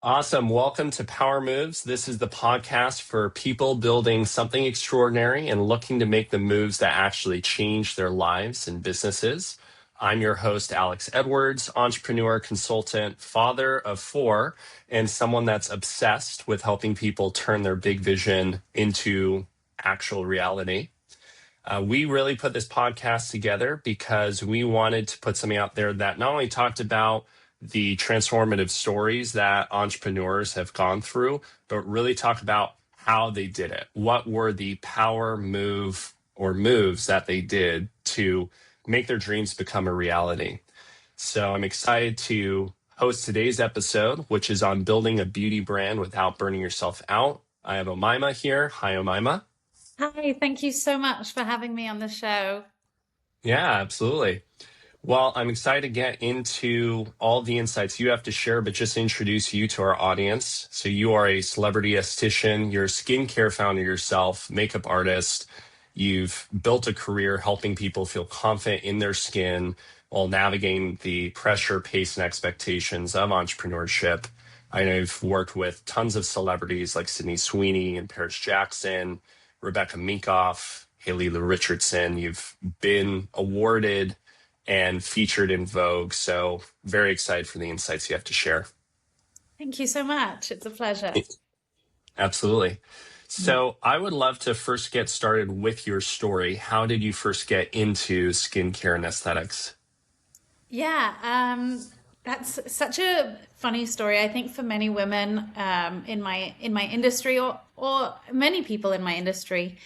Awesome. Welcome to Power Moves. This is the podcast for people building something extraordinary and looking to make the moves that actually change their lives and businesses. I'm your host, Alex Edwards, entrepreneur, consultant, father of four, and someone that's obsessed with helping people turn their big vision into actual reality. We really put this podcast together because we wanted to put something out there that not only talked about the transformative stories that entrepreneurs have gone through, but really talk about how they did it. What were the power move or moves that they did to make their dreams become a reality? So I'm excited to host today's episode, which is on building a beauty brand without burning yourself out. I have Omayma here. Hi, Omayma. Hi, thank you so much for having me on the show. Yeah, absolutely. Well, I'm excited to get into all the insights you have to share, but just introduce you to our audience. So you are a celebrity esthetician, you're a skincare founder yourself, makeup artist. You've built a career helping people feel confident in their skin while navigating the pressure, pace, and expectations of entrepreneurship. I know you've worked with tons of celebrities like Sydney Sweeney and Paris Jackson, Rebecca Minkoff, Haley Lou Richardson. You've been awarded and featured in Vogue. So very excited for the insights you have to share. Thank you so much. It's a pleasure. Absolutely. So I would love to first get started with your story. How did you first get into skincare and aesthetics? Yeah, that's such a funny story. I think for many women in my industry or many people in my industry,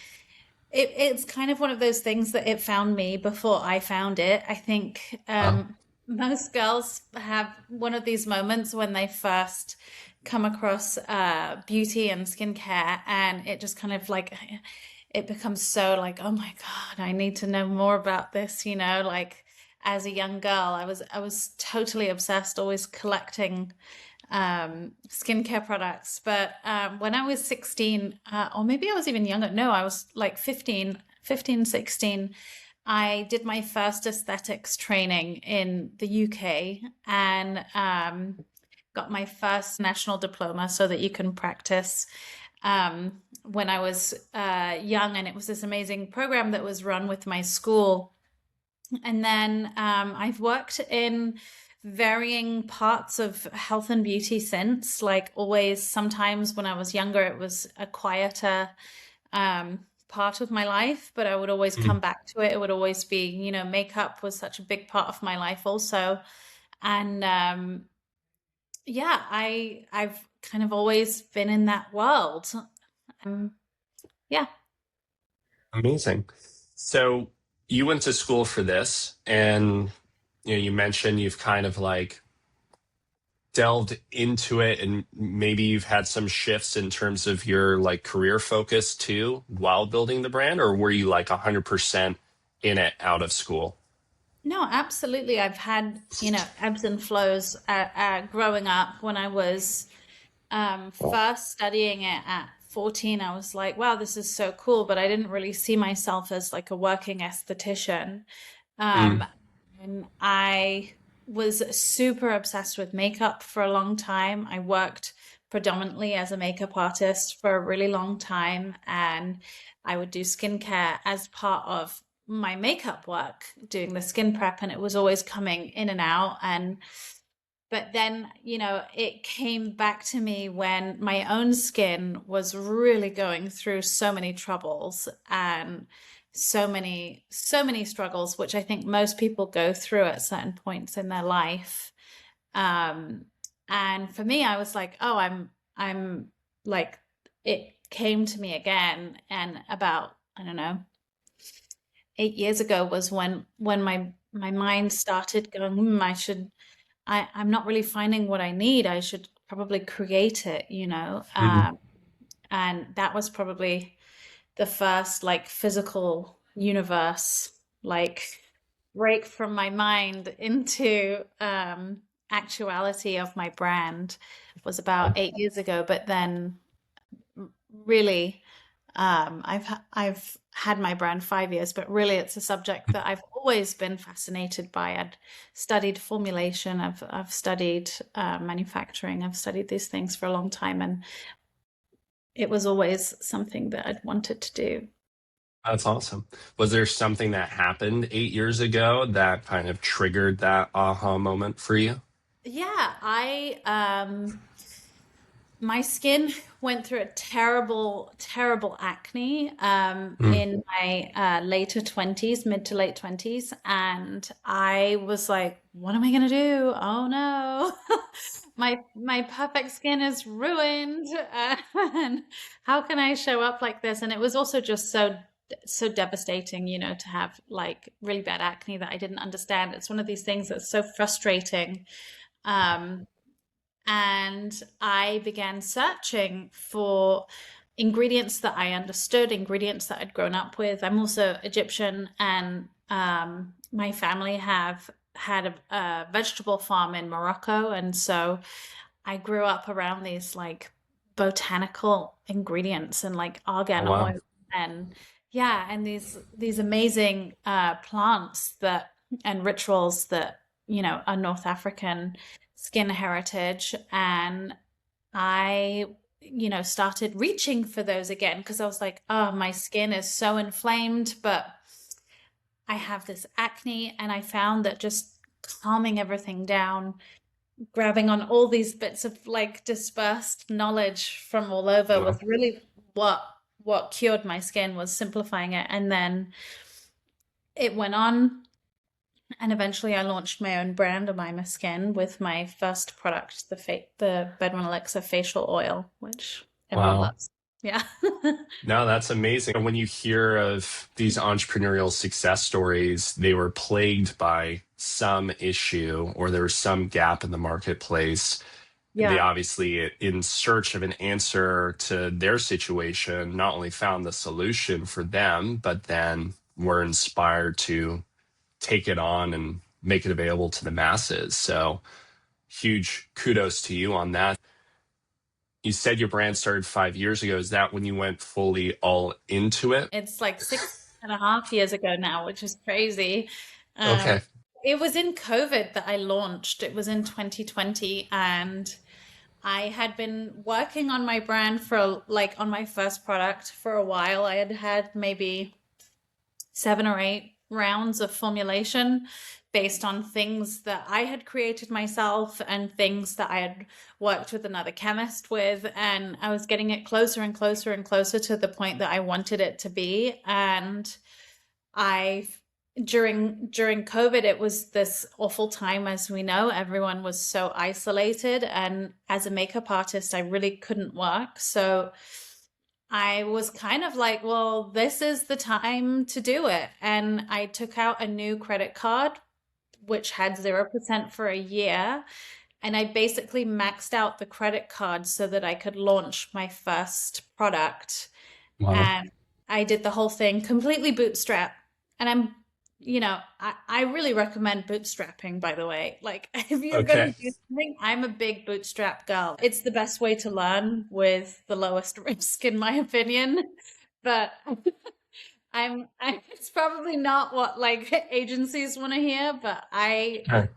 it's kind of one of those things that it found me before I found it. I think Oh, most girls have one of these moments when they first come across beauty and skincare, and it just kind of like it becomes so like, oh my God, I need to know more about this, like as a young girl, I was totally obsessed, always collecting skincare products. But when I was 16, or maybe I was even younger, no, I was like 15, 16, I did my first aesthetics training in the UK and got my first national diploma so that you can practice when I was young. And it was this amazing program that was run with my school. And then I've worked in varying parts of health and beauty since, like always, sometimes when I was younger, it was a quieter part of my life, but I would always come mhm. back to it. It would always be, makeup was such a big part of my life also. And yeah, I've kind of always been in that world. Um, yeah. Amazing. So you went to school for this, and you mentioned you've kind of like delved into it, and maybe you've had some shifts in terms of your like career focus too while building the brand, or were you like 100% in it out of school? No, absolutely. I've had, ebbs and flows growing up. When I was first studying it at 14, I was like, wow, this is so cool. But I didn't really see myself as like a working esthetician. Um, Mm, and I was super obsessed with makeup for a long time. I worked predominantly as a makeup artist for a really long time, and I would do skincare as part of my makeup work, doing the skin prep, and it was always coming in and out. And but then, it came back to me when my own skin was really going through so many troubles and so many struggles, which I think most people go through at certain points in their life. Um, and for me, I was like, oh, I'm like, it came to me again. And about, I don't know, 8 years ago was when my mind started going, I'm not really finding what I need. I should probably create it. mhm. And that was probably the first like physical universe, like break from my mind into actuality of my brand was about 8 years ago. But then really, I've had my brand 5 years, but really it's a subject that I've always been fascinated by. I'd studied formulation, I've studied manufacturing, I've studied these things for a long time, and it was always something that I'd wanted to do. That's awesome. Was there something that happened 8 years ago that kind of triggered that aha moment for you? Yeah, I my skin went through a terrible, terrible acne Mm. in my later 20s, mid to late 20s. And I was like, what am I going to do? Oh no. My perfect skin is ruined. And how can I show up like this? And it was also just so devastating, to have like really bad acne that I didn't understand. It's one of these things that's so frustrating. Um, and I began searching for ingredients that I understood, ingredients that I'd grown up with. I'm also Egyptian, and my family have had a vegetable farm in Morocco, and so I grew up around these like botanical ingredients and like Oh, argan wow. oil and yeah, and these amazing plants that and rituals that are North African skin heritage. And I started reaching for those again because I was like, oh, my skin is so inflamed, but I have this acne. And I found that just calming everything down, grabbing on all these bits of like dispersed knowledge from all over Wow. was really what cured my skin, was simplifying it. And then it went on, and eventually I launched my own brand, Omayma Skin, with my first product, the Bedouin Elixir facial oil, which everyone Wow. loves. Yeah. No, that's amazing. When you hear of these entrepreneurial success stories, they were plagued by some issue or there was some gap in the marketplace. They Yeah. obviously, in search of an answer to their situation, not only found the solution for them, but then were inspired to take it on and make it available to the masses. So, huge kudos to you on that. You said your brand started 5 years ago. Is that when you went fully all into it? It's like 6.5 years ago now, which is crazy. Um, Okay. it was in COVID that I launched. It was in 2020, and I had been working on my brand for like on my first product for a while. I had had maybe 7 or 8 rounds of formulation based on things that I had created myself and things that I had worked with another chemist with. And I was getting it closer and closer and closer to the point that I wanted it to be. And I during COVID, it was this awful time, as we know. Everyone was so isolated, and as a makeup artist, I really couldn't work. So I was kind of like, well, this is the time to do it. And I took out a new credit card, which had 0% for a year. And I basically maxed out the credit card so that I could launch my first product. Wow. And I did the whole thing completely bootstrap. And I really recommend bootstrapping, by the way. Like, if you're going to Okay. do something, I'm a big bootstrap girl. It's the best way to learn with the lowest risk, in my opinion. But it's probably not what like agencies want to hear, but Okay.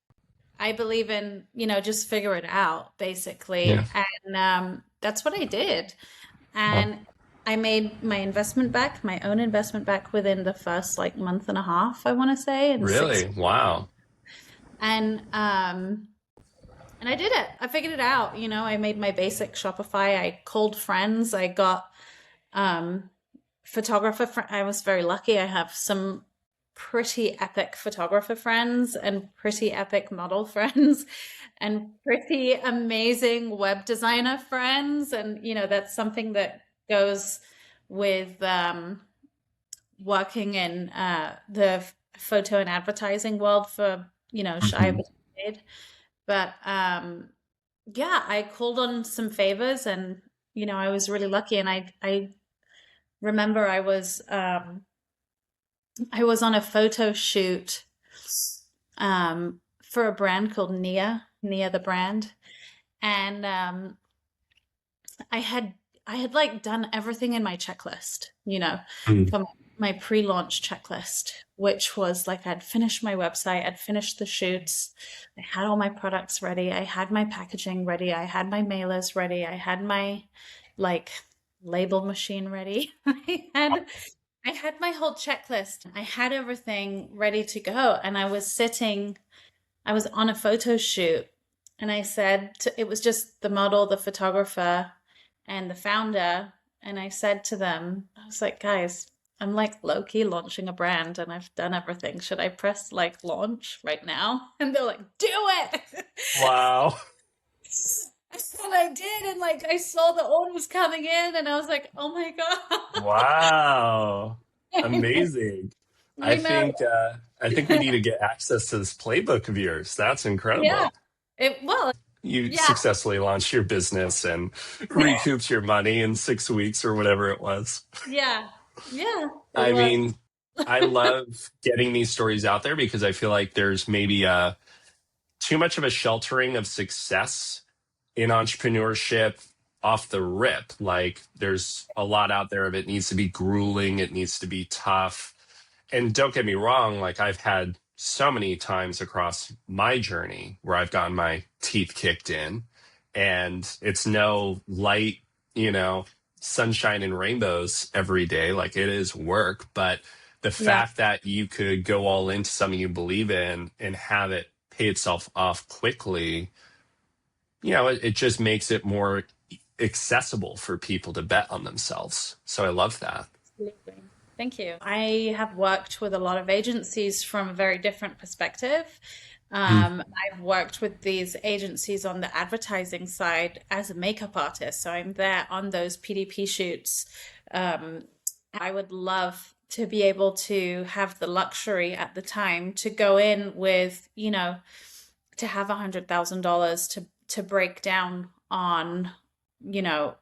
I believe in, just figure it out, Yeah. basically. And that's what I did. Wow. And I made my own investment back within the first like month and a half, I want to say, and six. Really? Wow. And I did it. I figured it out. I made my basic Shopify. I called friends. I got um photographer I was very lucky. I have some pretty epic photographer friends and pretty epic model friends and pretty amazing web designer friends. And that's something that goes with working in the photo and advertising world for shy of Mhm. a decade. But yeah, I called on some favors, and I was really lucky. And I remember I was on a photo shoot for a brand called Nia the brand. And I had like done everything in my checklist, Mm. for my pre-launch checklist, which was like I'd finished my website, I'd finished the shoots, I had all my products ready, I had my packaging ready, I had my mailers ready, I had my like label machine ready. I had my whole checklist. I had everything ready to go. And I was on a photo shoot, and it was just the model, the photographer, and the founder. And I said to them, I was like, guys, I'm like low key launching a brand and I've done everything. Should I press like launch right now? And they're like, do it. Wow. And I did. And like, I saw the orders coming in and I was like, oh my God. Wow. Amazing. I know. I think we need to get access to this playbook of yours. That's Yeah. incredible. Well, You yeah. successfully launched your business and recouped your money in 6 weeks or whatever it was. Yeah. Yeah. It I was. mean, I love getting these stories out there because I feel like there's maybe too much of a sheltering of success in entrepreneurship off the rip. Like there's a lot out there of it needs to be grueling, it needs to be tough. And don't get me wrong, like I've had so many times across my journey where I've gotten my teeth kicked in and it's no light, you know, sunshine and rainbows every day. Like it is work, but the Yeah. fact that you could go all into something you believe in and have it pay itself off quickly, it just makes it more accessible for people to bet on themselves. So I love that. Absolutely. Thank you. I have worked with a lot of agencies from a very different perspective. Mm. I've worked with these agencies on the advertising side as a makeup artist. So I'm there on those PDP shoots. I would love to be able to have the luxury at the time to go in with, to have $100,000 to break down on, you know,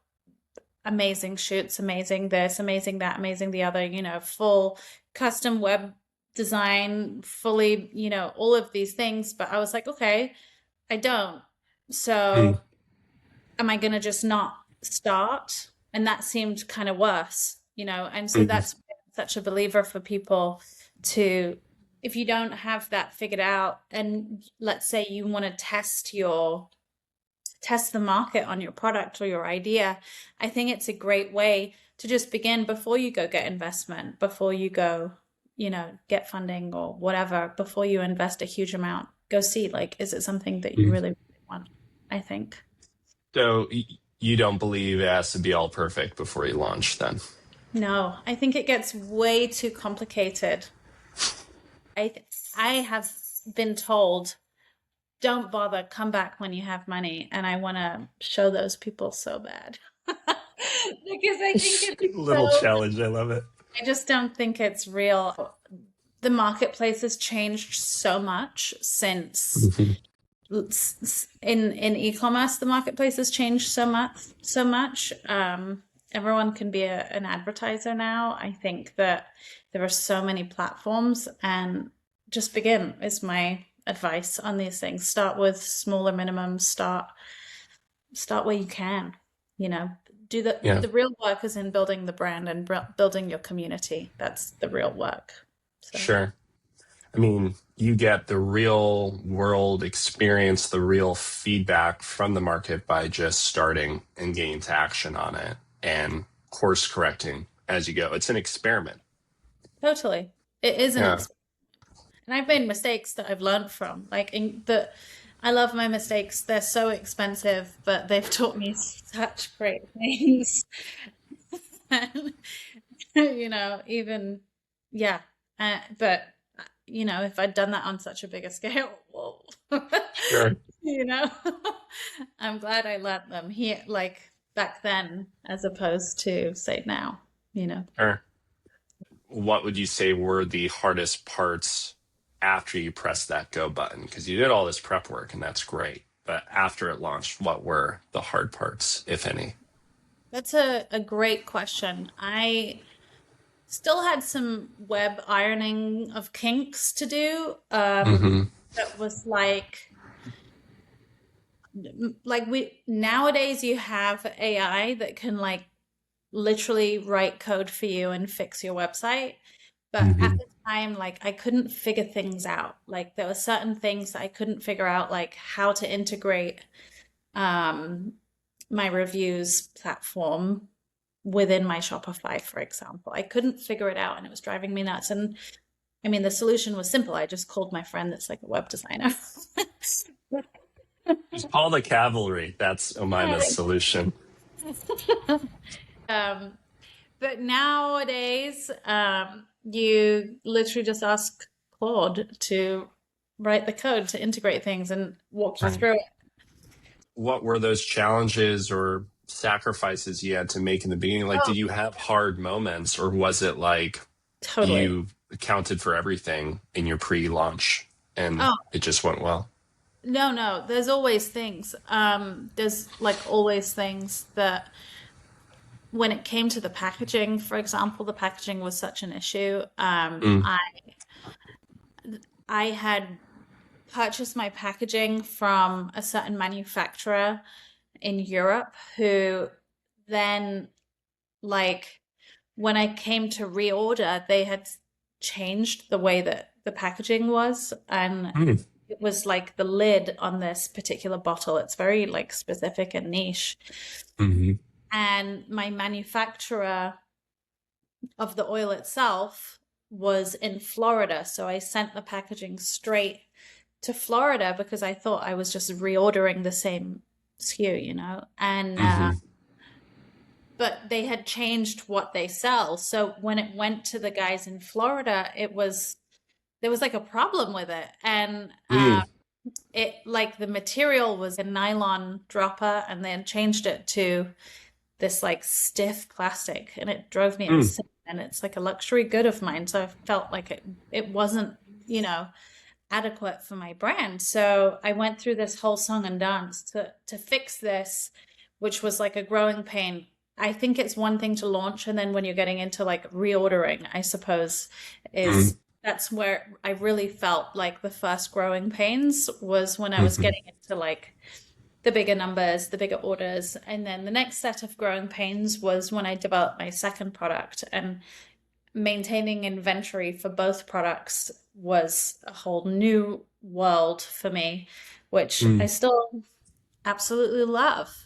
amazing shoots, amazing this, amazing that, amazing the other, full custom web design, fully, all of these things. But I was like, okay, I don't. Mm. So am I going to just not start? And that seemed kind of worse, and so Mm. that's such a believer for people to, if you don't have that figured out, and let's say you want to test the market on your product or your idea, I think it's a great way to just begin before you go get investment, before you go, get funding or whatever, before you invest a huge amount. Go see, like, is it something that you Mm. really, really want? I think. So you don't believe it has to be all perfect before you launch then? No, I think it gets way too complicated. I have been told, don't bother, come back when you have money. And I want to show those people so bad. Because I think it's Little so, challenge. I love it. I just don't think it's real. The marketplace has changed so much since Mhm. in e-commerce. The marketplace has changed so much. Everyone can be an advertiser now. I think that there are so many platforms, and just begin is my advice on these things. Start with smaller minimums. Start where you can. Do Yeah, the real work is in building the brand and building your community. That's the real work. So sure. I mean, you get the real world experience, the real feedback from the market by just starting and getting to action on it and course correcting as you go. It's an experiment. totally, it is an Yeah. experience. And I've made mistakes that I've learned from. I love my mistakes. They're so expensive, but they've taught me such great things. And, even, yeah. But, if I'd done that on such a bigger scale, whoa. Sure. you know, I'm glad I learned them here, like back then, as opposed to say now. Sure. What would you say were the hardest parts after you pressed that go button? Because you did all this prep work and that's great. But after it launched, what were the hard parts, if any? That's a great question. I still had some web ironing of kinks to do. Hmm. That was like we nowadays you have AI that can like literally write code for you and fix your website. But at Hmm. the time, like I couldn't figure things out. Like there were certain things that I couldn't figure out, like how to integrate um, my reviews platform within my Shopify, for example. I couldn't figure it out and it was driving me nuts. And I mean, the solution was simple. I just called my friend that's like a web designer. Just call the cavalry. That's Omayma's solution. um, but nowadays, you literally just ask Claude to write the code to integrate things and walk you Right. through it. What were those challenges or sacrifices you had to make in the beginning? Like, Oh, did you have hard moments, or was it like totally. you accounted for everything in your pre-launch and Oh, it just went well? no, no, there's always things. There's like always things that when it came to the packaging, for example, the packaging was such an issue. Mm, I had purchased my packaging from a certain manufacturer in Europe who then, like, when I came to reorder, they had changed the way that the packaging was. And mm, it was like the lid on this particular bottle. It's very like specific and niche. hmm. And my manufacturer of the oil itself was in Florida. So I sent the packaging straight to Florida because I thought I was just reordering the same SKU, you know? And Hmm. but they had changed what they sell. So when it went to the guys in Florida, it was there was like a problem with it. And Mm, it like the material was a nylon dropper and they had changed it to this like stiff plastic and it drove me mm, insane. And it's like a luxury good of mine. So I felt like it wasn't, you know, adequate for my brand. So I went through this whole song and dance to fix this, which was like a growing pain. I think it's one thing to launch, and then when you're getting into like reordering, I suppose, mm, is that's where I really felt like the first growing pains was when I was hmm. getting into like the bigger numbers, the bigger orders. And then the next set of growing pains was when I developed my second product and maintaining inventory for both products was a whole new world for me, which I Mm. still absolutely love.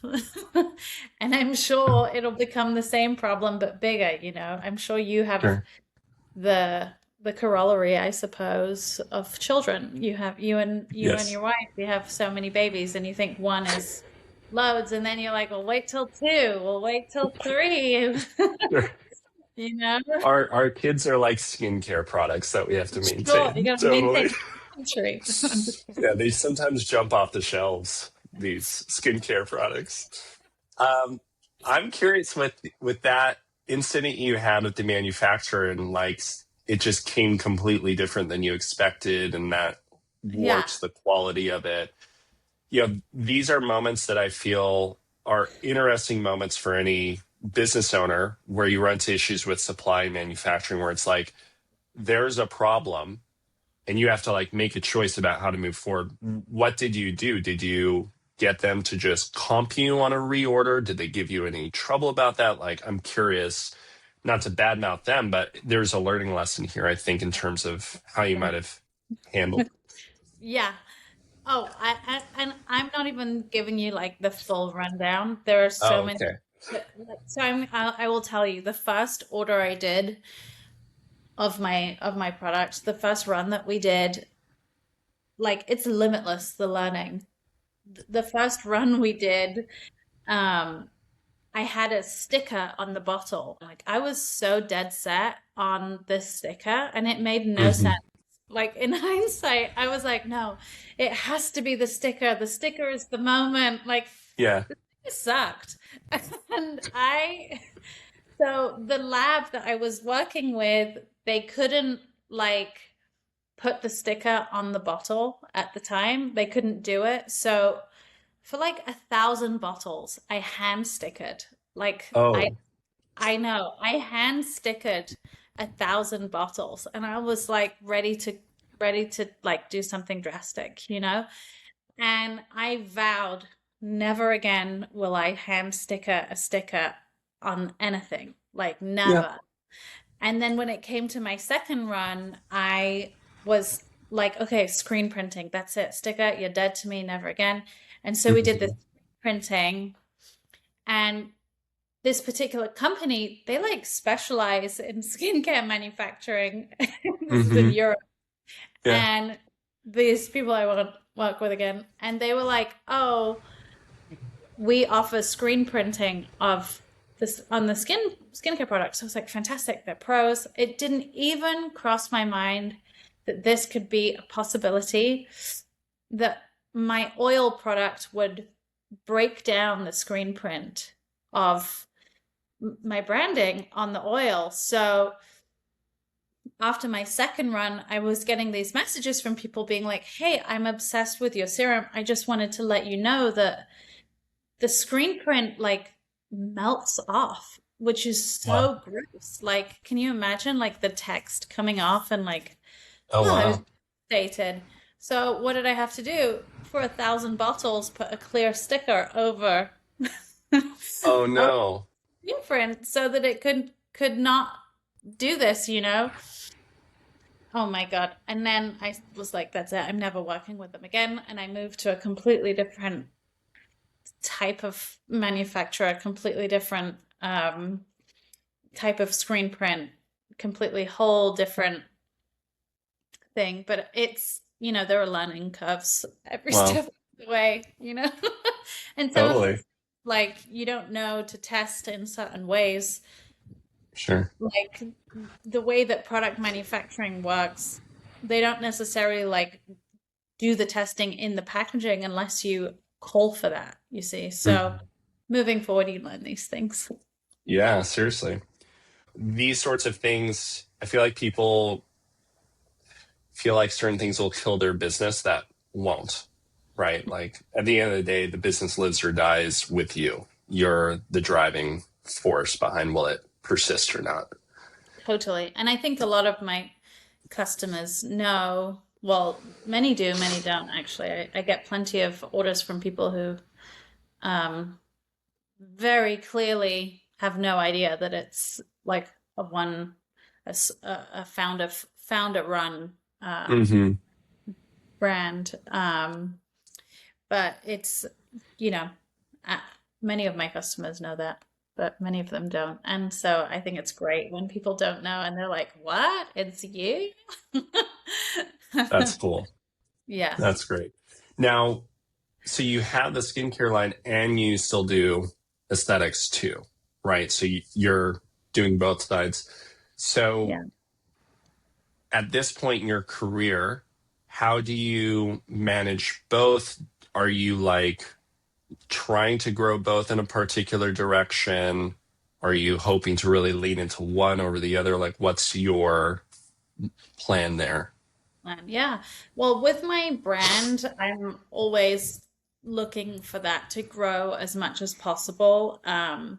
And I'm sure it'll become the same problem but bigger, you know. I'm sure you have Sure. the corollary, I suppose, of children. You have you and Yes. your wife, you have so many babies and you think one is loads and then you're like, well, wait till two, we'll wait till three. Sure. You know? Our kids are like skincare products that we have to Sure, you maintain. gotta maintain Totally. inventory. Yeah, they sometimes jump off the shelves, these skincare products. Um, I'm curious with that incident you had with the manufacturer and like it just came completely different than you expected and that Yeah, warps the quality of it. You know, these are moments that I feel are interesting moments for any business owner where you run into issues with supply and manufacturing where it's like there's a problem and you have to like make a choice about how to move forward. What did you do? Did you get them to just comp you on a reorder? Did they give you any trouble about that? Like, I'm curious, not to badmouth them, but there's a learning lesson here, I think, in terms of how you might have handled. yeah. Oh, and I'm not even giving you like the full rundown. There are so Oh, many. okay. So I will tell you the first order I did of my product, the first run that we did, like it's limitless the learning. The first run we did, um, I had a sticker on the bottle. Like I was so dead set on this sticker and it made no sense. Hmm. Like in hindsight, I was like, no, it has to be the sticker. The sticker is the moment. Like Yeah. it sucked. And so the lab that I was working with, they couldn't like put the sticker on the bottle at the time. They couldn't do it. So for like 1,000 bottles, I hand stickered. Like Oh, I know I hand stickered 1,000 bottles, and I was like ready to like do something drastic, you know. And I vowed never again will I hand sticker a sticker on anything, like Yeah. never. And then when it came to my second run, I was like, okay, screen printing, that's it. Sticker, you're dead to me, never again. And so we did this Mhm. printing, and this particular company, they like specialize in skincare manufacturing. This is in Mhm. Europe. Yeah. And these people I want to work with again, and they were like, oh, we offer screen printing of this on the skincare products. So I was like, fantastic, they're pros. It didn't even cross my mind that this could be a possibility, that my oil product would break down the screen print of my branding on the oil. So after my second run, I was getting these messages from people being like, hey, I'm obsessed with your serum. I just wanted to let you know that the screen print like melts off, which is Wow. so gross. Like, can you imagine like the text coming off and like, Oh, oh, I was wow. dated. So what did I have to do? For 1,000 bottles, put a clear sticker over Oh, over no. the print so that it could not do this, you know? Oh my God. And then I was like, that's it. I'm never working with them again. And I moved to a completely different type of manufacturer, completely different type of screen print, completely whole different thing. But it's, there are learning curves every Wow. step of the way, And some of Totally. it's like you don't know to test in certain ways. Sure. Like the way that product manufacturing works, they don't necessarily like do the testing in the packaging unless you call for that, you see. So Mhm. moving forward, you learn these things. Yeah, seriously. These sorts of things, I feel like people feel like certain things will kill their business that won't, right? Like at the end of the day, the business lives or dies with you. You're the driving force behind will it persist or not. Totally. And I think a lot of my customers know, well, many do, many don't actually. I get plenty of orders from people who um, very clearly have no idea that it's like a founder run Mm-hmm. brand. But it's, you know, uh, many of my customers know that, but many of them don't. And so I think it's great when people don't know and they're like, what? It's you? That's cool. Yeah. That's great. Now, so you have the skincare line and you still do aesthetics too, right? So you're doing both sides. So Yeah. at this point in your career, how do you manage both? Are you like trying to grow both in a particular direction? Are you hoping to really lean into one over the other? Like, what's your plan there? Yeah. Well, with my brand, I'm always looking for that to grow as much as possible. Hmm.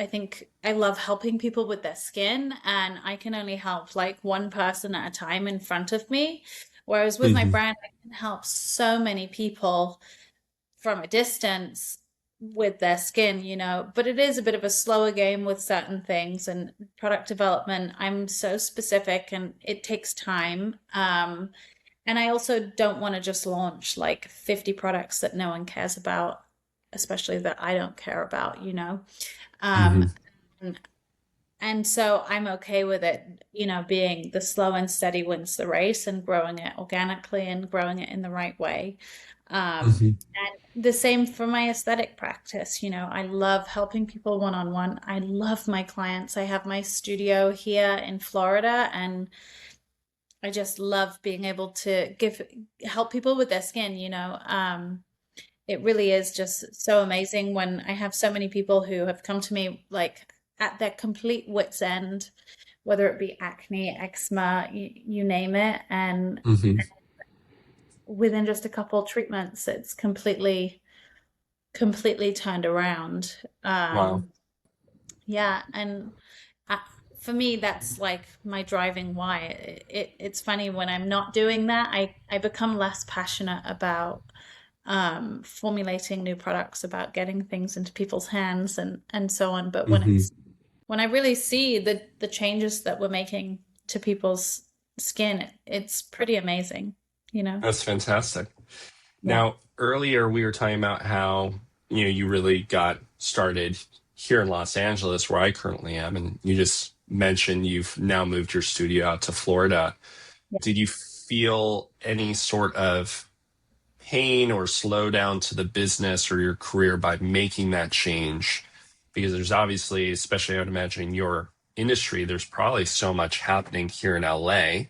I think I love helping people with their skin, and I can only help like one person at a time in front of me. Whereas with my Hmm. brand, I can help so many people from a distance with their skin, but it is a bit of a slower game with certain things and product development. I'm so specific and it takes time. And I also don't want to just launch like 50 products that no one cares about, especially that I don't care about. Um, Hmm. and, and so I'm okay with it, being the slow and steady wins the race and growing it organically and growing it in the right way. Hmm. And the same for my aesthetic practice. I love helping people one on one. I love my clients. I have my studio here in Florida, and I just love being able to help people with their skin. It really is just so amazing when I have so many people who have come to me like at their complete wits' end, whether it be acne, eczema, you name it, and Hmm. within just a couple of treatments, it's completely turned around. Wow. Yeah, and uh, for me, that's like my driving why. It's funny when I'm not doing that, I become less passionate about formulating new products, about getting things into people's hands and so on. But Hmm. when I really see the changes that we're making to people's skin, it's pretty amazing, you know? That's fantastic. Yeah. Now, earlier we were talking about how, you really got started here in Los Angeles, where I currently am, and you just mentioned you've now moved your studio out to Florida. Yeah. Did you feel any sort of pain or slowdown to the business or your career by making that change? Because there's obviously, especially I would imagine in your industry, there's probably so much happening here in LA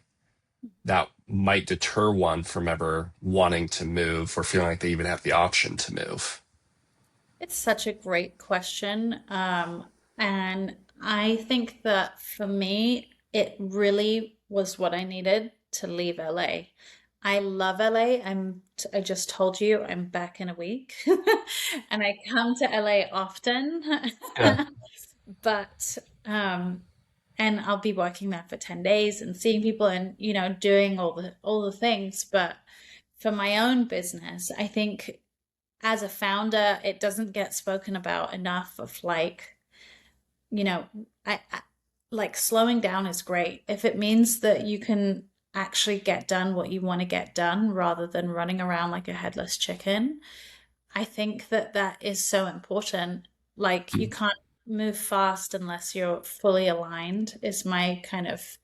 that might deter one from ever wanting to move or feeling like they even have the option to move. It's such a great question. And I think that for me, it really was what I needed to leave LA. I love LA. I just told you I'm back in a week and I come to LA often. Yeah. But and I'll be working there for 10 days and seeing people and doing all the things. But for my own business, I think as a founder, it doesn't get spoken about enough of like, you know, I like slowing down is great. If it means that you can actually get done what you want to get done rather than running around like a headless chicken, I think that that is so important. Like you can't move fast unless you're fully aligned, is my kind of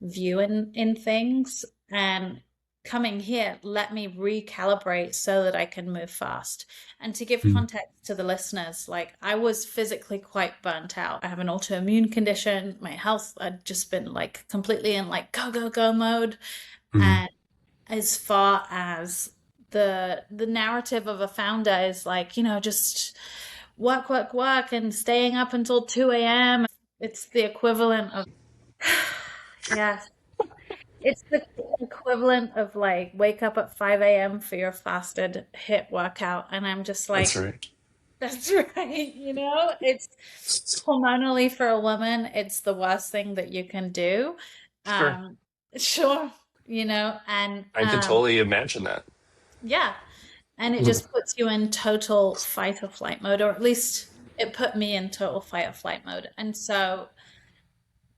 view in things. And coming here let me recalibrate so that I can move fast. And to give Mm-hmm. context to the listeners, like I was physically quite burnt out. I have an autoimmune condition. My health had just been like completely in like go, go, go mode. And as far as the narrative of a founder is like, just work, work, work and staying up until 2 a.m. It's the equivalent of yeah, it's the equivalent of like wake up at 5 a.m. for your fasted hit workout. And I'm just That's like, right. that's right. It's hormonally for a woman, it's the worst thing that you can do. Sure. Um, sure, and I can totally imagine that. yeah. And it Mhm. just puts you in total fight or flight mode, or at least it put me in total fight or flight mode. And so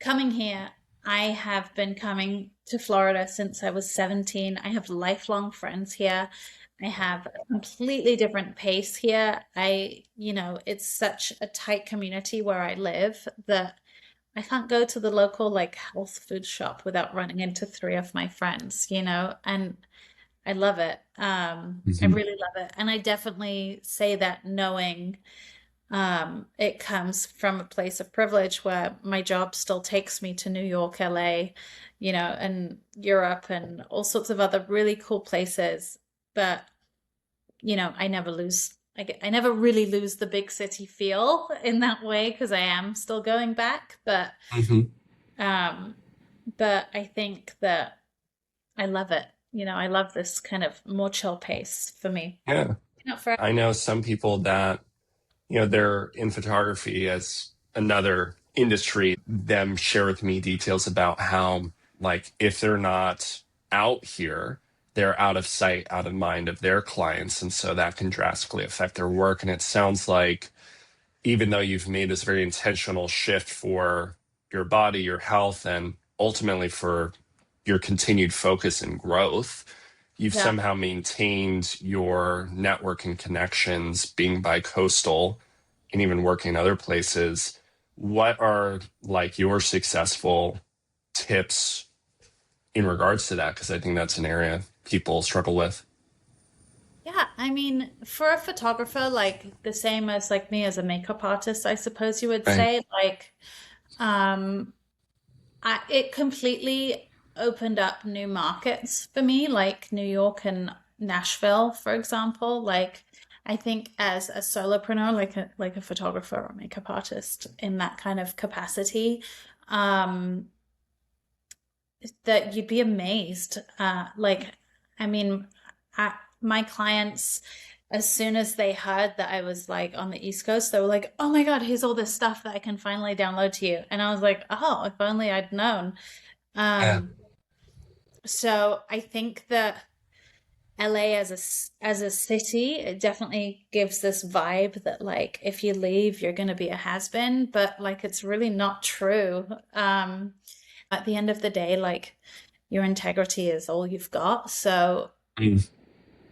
coming here, I have been coming to Florida since I was 17. I have lifelong friends here. I have a completely different pace here. It's such a tight community where I live that I can't go to the local like health food shop without running into three of my friends, and I love it. I Mhm. really love it. And I definitely say that knowing it comes from a place of privilege where my job still takes me to New York, LA, and Europe and all sorts of other really cool places. But, I never lose. I never really lose the big city feel in that way because I am still going back. Mhm. Um, but I think that I love it. I love this kind of more chill pace for me. Yeah. Not for I know some people that, they're in photography as another industry, them share with me details about how, like, if they're not out here, they're out of sight, out of mind of their clients. And so that can drastically affect their work. And it sounds like even though you've made this very intentional shift for your body, your health, and ultimately for your continued focus and growth, you've yeah. somehow maintained your network and connections being bi-coastal and even working other places. What are like your successful tips in regards to that? Because I think that's an area people struggle with. Yeah, I mean, for a photographer, like the same as like me as a makeup artist, I suppose you would Right. say, like, um, it completely opened up new markets for me, like New York and Nashville, for example. Like, I think as a solopreneur, like a photographer or makeup artist in that kind of capacity, um, that you'd be amazed. I mean, my clients, as soon as they heard that I was like on the East Coast, they were like, "Oh my God, here's all this stuff that I can finally download to you." And I was like, "Oh, if only I'd known." Yeah. Um, so I think that LA as a city, it definitely gives this vibe that like if you leave, you're going to be a has-been, but like it's really not true. At the end of the day, like your integrity is all you've got. So Mm.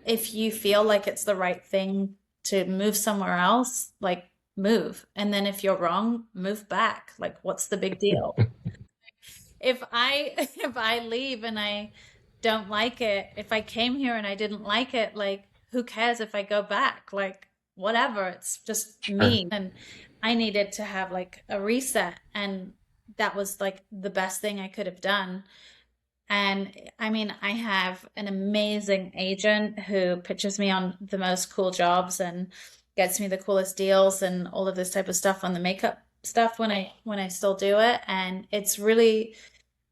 if you feel like it's the right thing to move somewhere else, like move. And then if you're wrong, move back. Like what's the big deal? If I if I leave and I don't like it, if I came here and I didn't like it, like who cares if I go back? Like whatever, it's just Sure. me. And I needed to have like a reset, and that was like the best thing I could have done. And I mean, I have an amazing agent who pitches me on the most cool jobs and gets me the coolest deals and all of this type of stuff on the makeup stuff when I still do it. And it's really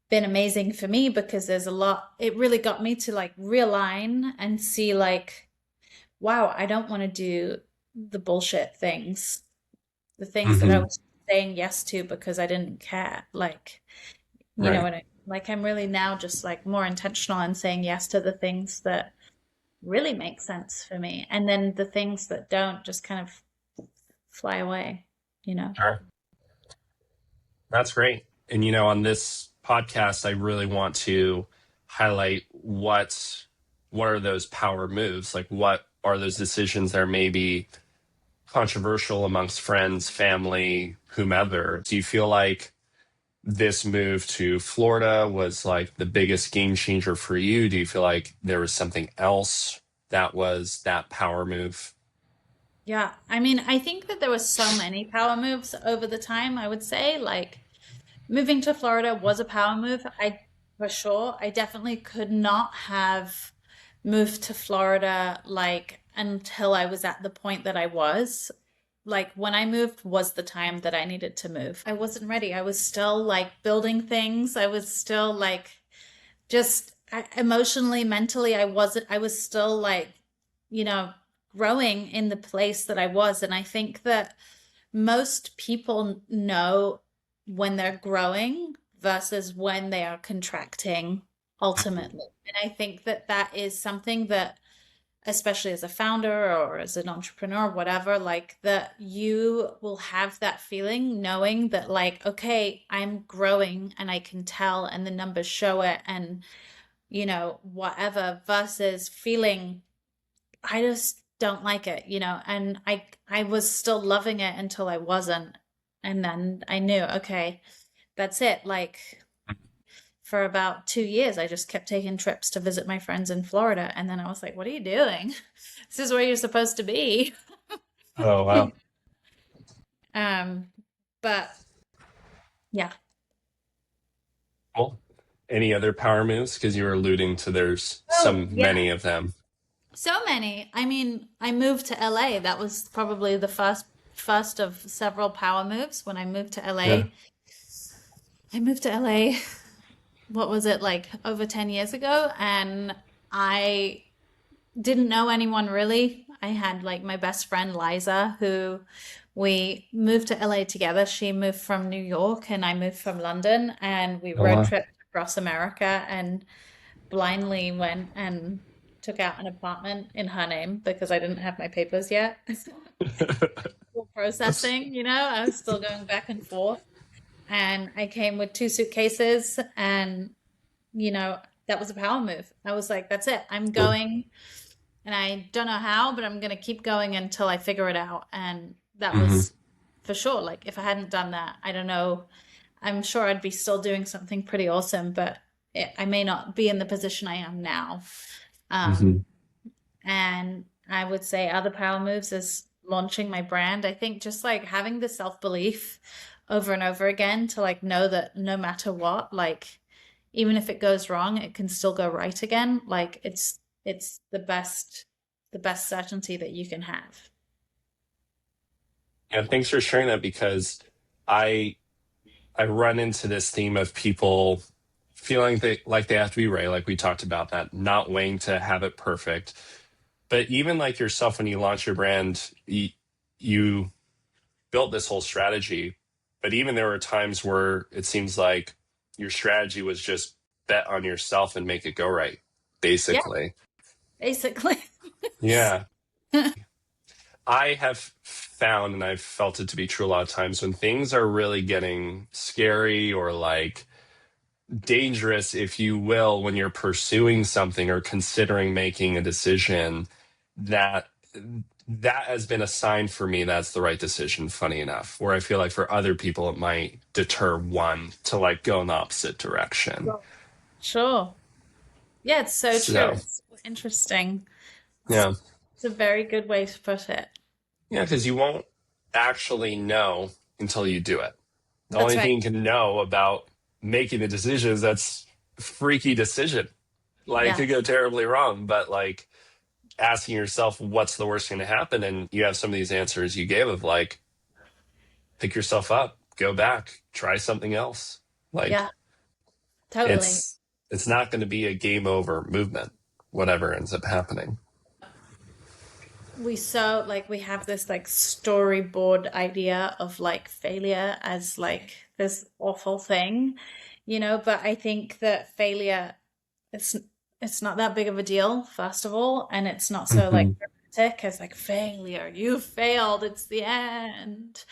been amazing for me because there's a lot, it really got me to like realign and see like, wow, I don't want to do the bullshit things, the things that I Hmm. was saying yes to because I didn't care. Like, you know Right. what I like I'm really now just like more intentional and saying yes to the things that really make sense for me. And then the things that don't just kind of fly away, you know. Sure. That's great. And, on this podcast, I really want to highlight what are those power moves? Like, what are those decisions that are maybe controversial amongst friends, family, whomever? Do you feel like this move to Florida was like the biggest game changer for you? Do you feel like there was something else that was that power move? Yeah, I mean, I think that there was so many power moves over the time, I would say. Like moving to Florida was a power move. I for sure. I definitely could not have moved to Florida like until I was at the point that I was. Like when I moved was the time that I needed to move. I wasn't ready. I was still like building things. I was still like just emotionally, mentally, I was still like, you know, growing in the place that I was. And I think that most people know when they're growing versus when they are contracting ultimately. And I think that that is something that, especially as a founder or as an entrepreneur, whatever, like that you will have that feeling knowing that, like, okay, I'm growing and I can tell, and the numbers show it, and whatever, versus feeling I just don't like it, and I was still loving it until I wasn't. And then I knew, okay, that's it. Like for about 2 years, I just kept taking trips to visit my friends in Florida. And then I was like, what are you doing? This is where you're supposed to be. Oh, wow. Um, but yeah. Cool. Any other power moves? Because you were alluding to there's Oh, yeah. many of them. So many. I mean, I moved to LA. That was probably the first of several power moves when I moved to Yeah. LA. I moved to LA, what was it, like over 10 years ago? And I didn't know anyone really. I had like my best friend Liza, who we moved to LA together. She moved from New York and I moved from London, and we Oh, road wow. tripped across America and blindly went and took out an apartment in her name because I didn't have my papers yet. Still processing, I was still going back and forth. And I came with 2 suitcases, and that was a power move. I was like, that's it. I'm Cool. going, and I don't know how, but I'm going to keep going until I figure it out. And that Hmm. was for sure. Like, if I hadn't done that, I don't know. I'm sure I'd be still doing something pretty awesome, but I may not be in the position I am now. Um, Hmm. and I would say other power moves is launching my brand. I think just like having the self-belief over and over again to like know that no matter what, like even if it goes wrong, it can still go right again. Like it's the best certainty that you can have. Yeah, thanks for sharing that because I I run into this theme of people feeling like they have to be right, like we talked about that, not waiting to have it perfect. But even like yourself, when you launch your brand, you built this whole strategy. But even there were times where it seems like your strategy was just bet on yourself and make it go right, Yeah. basically. basically. Yeah. I have found, and I've felt it to be true a lot of times, when things are really getting scary or like dangerous, if you will, when you're pursuing something or considering making a decision, that that has been a sign for me that's the right decision, funny enough, where I feel like for other people it might deter one to like go in the opposite direction. Sure. Sure. Yeah, it's so true. So It's interesting. It's, yeah. it's a very good way to put it. Yeah, because you won't actually know until you do it. The That's only right. thing you can know about making a decision is that's a freaky decision. Like it Yeah. could go terribly wrong, but like asking yourself what's the worst going to happen, and you have some of these answers you gave of like pick yourself up, go back, try something else. Like Yeah, totally. it's not going to be a game over movement, whatever ends up happening. We have this like storyboard idea of like failure as like this awful thing, but I think that failure it's it's not that big of a deal, first of all, and it's not so like Hmm. dramatic as like failure, you failed, it's the end.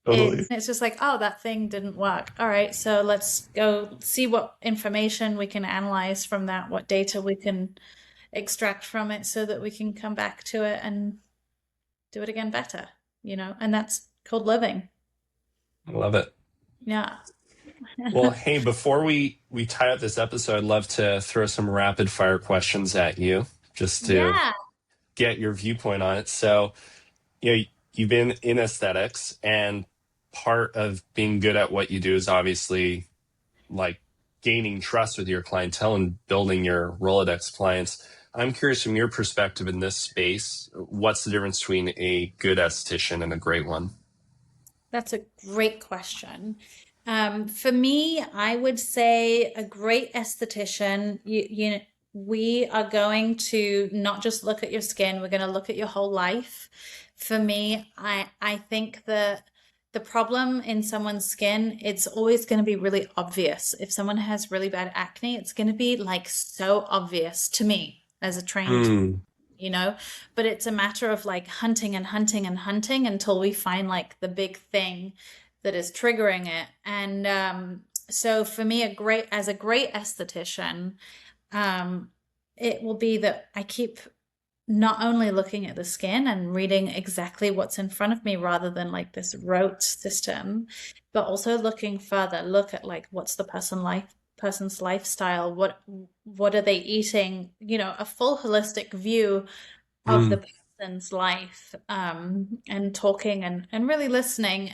Totally. It's just like, oh, that thing didn't work. All right, so let's go see what information we can analyze from that, what data we can extract from it so that we can come back to it and do it again better, and that's called living. I love it. Yeah. Well, hey, before we tie up this episode, I'd love to throw some rapid fire questions at you just to Yeah. get your viewpoint on it. So, you've been in aesthetics, and part of being good at what you do is obviously like gaining trust with your clientele and building your Rolodex clients. I'm curious from your perspective in this space, what's the difference between a good esthetician and a great one? That's a great question. For me, I would say a great esthetician, we are going to not just look at your skin, we're going to look at your whole life. For me, I think that the problem in someone's skin, it's always going to be really obvious. If someone has really bad acne, it's going to be like so obvious to me as a trained, Hmm. you know, but it's a matter of like hunting and hunting and hunting until we find like the big thing that is triggering it. And so for me, as a great esthetician, um, it will be that I keep not only looking at the skin and reading exactly what's in front of me rather than like this rote system, but also looking further, look at like what's the person's lifestyle, what are they eating, a full holistic view of Hmm. the person's life, and talking and really listening.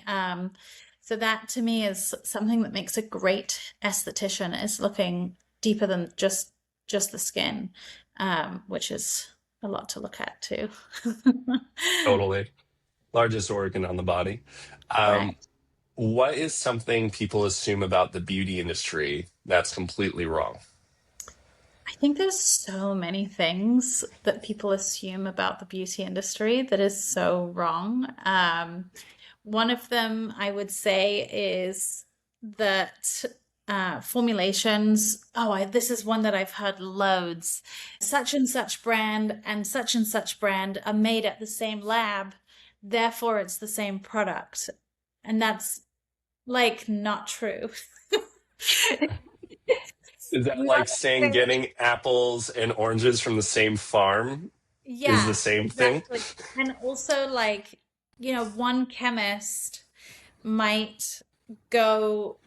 So that to me is something that makes a great esthetician, is looking deeper than just the skin, which is a lot to look at too. Totally. Largest organ on the body. Um, Correct. what is something people assume about the beauty industry that's completely wrong? I think there's so many things that people assume about the beauty industry that is so wrong. One of them I would say is that formulations. This is one that I've heard loads. Such and such brand are made at the same lab, therefore it's the same product. And that's like not true. Is that like saying Lab. getting apples and oranges from the same farm is the Yeah, same thing? exactly. And also, like, one chemist might go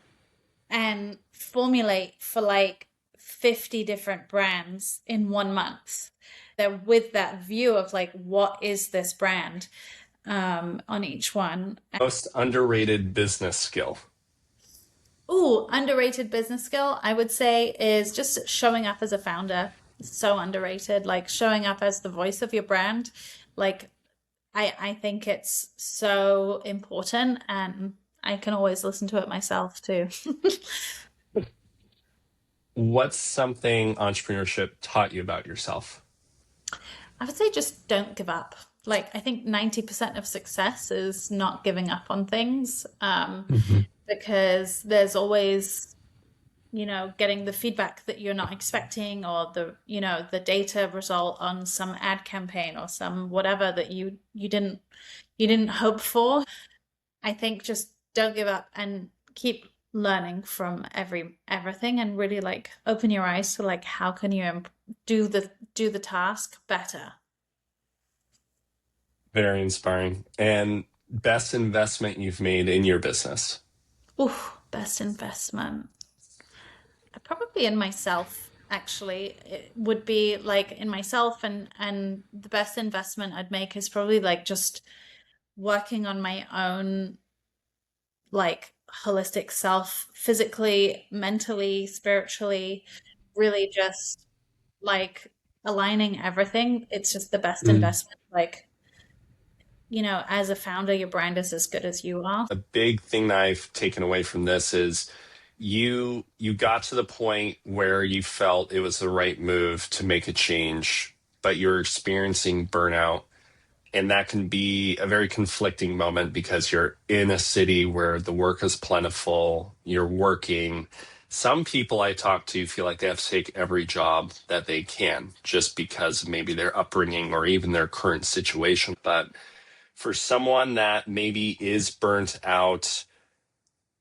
and formulate for like 50 different brands in 1 month. They're with that view of like, what is this brand on each one. Most underrated business skill. Ooh, underrated business skill, I would say, is just showing up as a founder. So underrated, like showing up as the voice of your brand. Like, I think it's so important, and I can always listen to it myself too. What's something entrepreneurship taught you about yourself? I would say just don't give up. Like, I think 90% of success is not giving up on things, Mhm. because there's always getting the feedback that you're not expecting, or the data result on some ad campaign or some whatever that you didn't hope for. I think just don't give up and keep learning from everything, and really like open your eyes to like how can you do the task better. Very inspiring. And best investment you've made in your business? Ooh, best investment. Probably in myself, actually. It would be like in myself, and the best investment I'd make is probably like just working on my own like holistic self, physically, mentally, spiritually, really just like aligning everything. It's just the best Mm. investment. Like, as a founder, your brand is as good as you are. A big thing that I've taken away from this is you got to the point where you felt it was the right move to make a change, but you're experiencing burnout. And that can be a very conflicting moment because you're in a city where the work is plentiful, you're working. Some people I talk to feel like they have to take every job that they can just because of maybe their upbringing or even their current situation. But for someone that maybe is burnt out,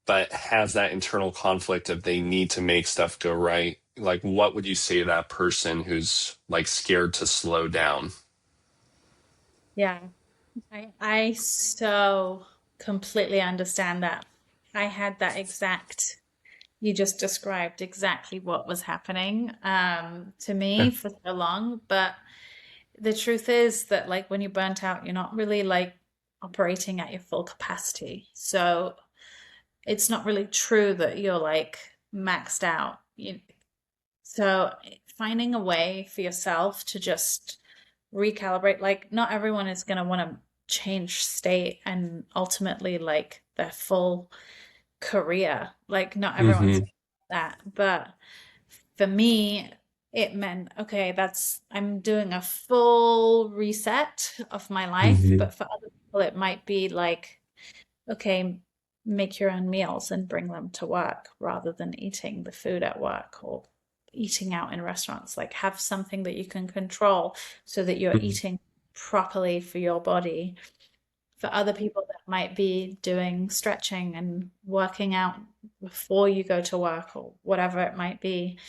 but has that internal conflict of they need to make stuff go right, like what would you say to that person who's like scared to slow down? Yeah. I so completely understand that. I had that exact, you just described exactly what was happening to me for so long. But the truth is that like when you're burnt out, you're not really like operating at your full capacity. So it's not really true that you're like maxed out. So finding a way for yourself to just recalibrate, like not everyone is going to want to change state and ultimately like their full career. Like not everyone's Mm-hmm. that. But for me, it meant, okay, I'm doing a full reset of my life. Mm-hmm. But for other people, it might be like, okay, make your own meals and bring them to work rather than eating the food at work or eating out in restaurants. Like have something that you can control so that you're eating properly for your body. For other people, that might be doing stretching and working out before you go to work or whatever it might be,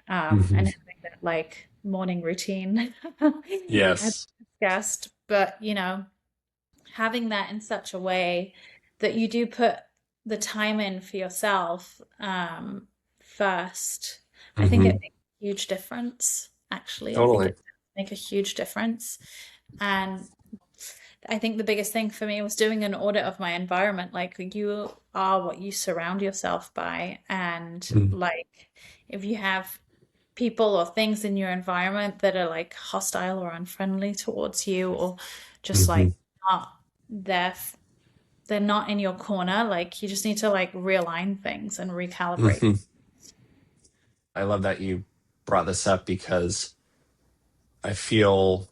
and Mm-hmm. having that like morning routine as Yes. discussed. But having that in such a way that you do put the time in for yourself first, I think it Hmm. makes a huge difference. Actually, I think Totally. it make a huge difference. And I think the biggest thing for me was doing an audit of my environment. Like you are what you surround yourself by. And Mm. like if you have people or things in your environment that are like hostile or unfriendly towards you, or just Hmm. like not there, they're not in your corner, like you just need to like realign things and recalibrate. Hmm. I love that you brought this up because I feel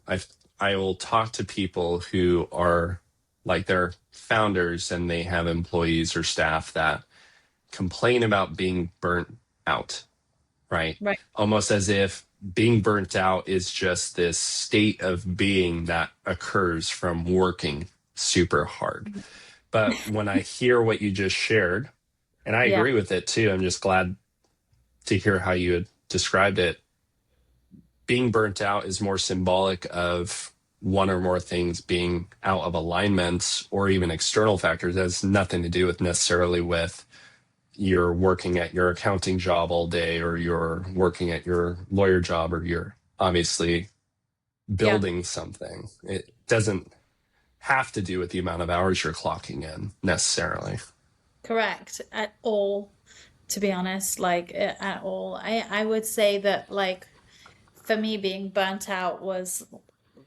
I will talk to people who are like they're founders and they have employees or staff that complain about being burnt out, right? Right. Almost as if being burnt out is just this state of being that occurs from working super hard. But when I hear what you just shared, and I Yeah. agree with it too, I'm just glad to hear how you had described it. Being burnt out is more symbolic of one or more things being out of alignment or even external factors. It has nothing to do with necessarily with you're working at your accounting job all day or you're working at your lawyer job or you're obviously Yeah. building something. It doesn't have to do with the amount of hours you're clocking in necessarily. Correct. At all, to be honest, like at all. I would say that like for me being burnt out was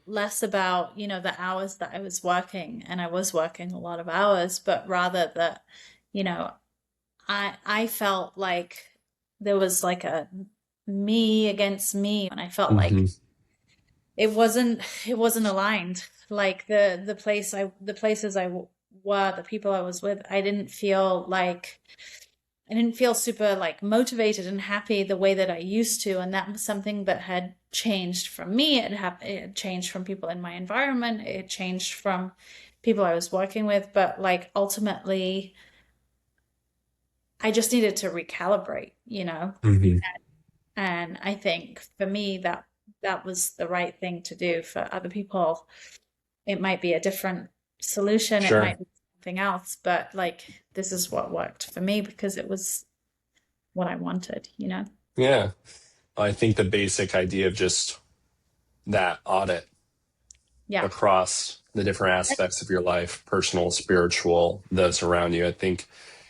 less about, the hours that I was working, and I was working a lot of hours, but rather that, you know, I felt like there was like a me against me, and I felt Hmm. like it wasn't aligned. Like the places I were, the people I was with, I didn't feel like I didn't feel super like motivated and happy the way that I used to. And that was something that had changed from me. It had changed from people in my environment. It had changed from people I was working with. But like ultimately, I just needed to recalibrate, you know? Hmm. And I think for me, that was the right thing to do. For other people, it might be a different solution. It Sure. might be something else, but like this is what worked for me because it was what I wanted, you know? Yeah. I think the basic idea of just that audit Yeah. across the different aspects of your life, personal, spiritual, those around you, I think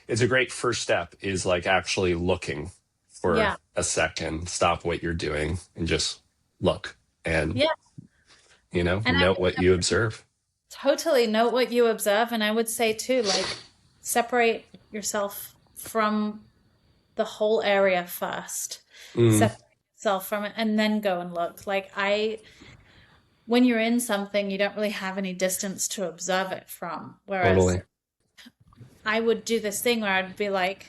it's a great first step is like actually looking for Yeah. a second, stop what you're doing and just look and, Yeah. And I note what you observe. totally note what you observe. And I would say too, like separate yourself from the whole area first. Mm, Separate yourself from it and then go and look. When you're in something, you don't really have any distance to observe it from. Whereas totally. I would do this thing where I'd be like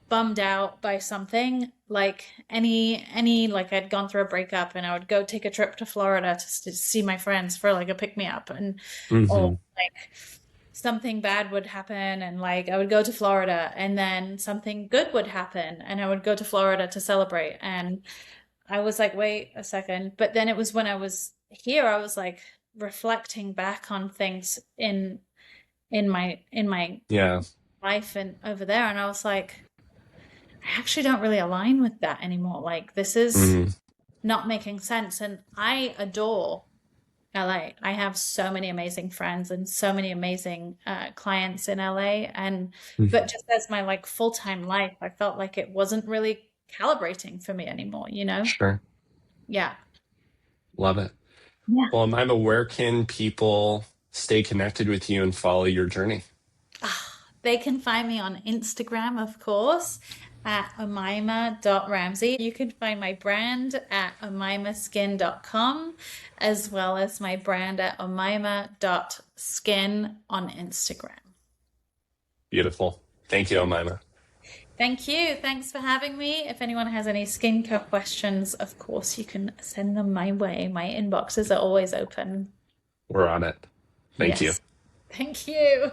bummed out by something, like any like I'd gone through a breakup and I would go take a trip to Florida to see my friends for like a pick me up and or Hmm. like something bad would happen and like I would go to Florida and then something good would happen and I would go to Florida to celebrate and I was like, wait a second. But then it was when I was here, I was like reflecting back on things in my Yeah. life and over there, and I was like, I actually don't really align with that anymore. Like this is Mm, not making sense. And I adore LA. I have so many amazing friends and so many amazing clients in LA. And but mhm. just as my like full-time life, I felt like it wasn't really calibrating for me anymore, you know? Sure. Yeah. Love it. Yeah. Well, Mima, where can people stay connected with you and follow your journey? They can find me on Instagram, of course, at omayma.ramsey. You can find my brand at omaymaskin.com, as well as my brand at omayma.skin on Instagram. Beautiful. Thank you, Yeah. Omayma. Thank you. Thanks for having me. If anyone has any skincare questions, of course, you can send them my way. My inboxes are always open. We're on it. Thank you. Yes. Thank you.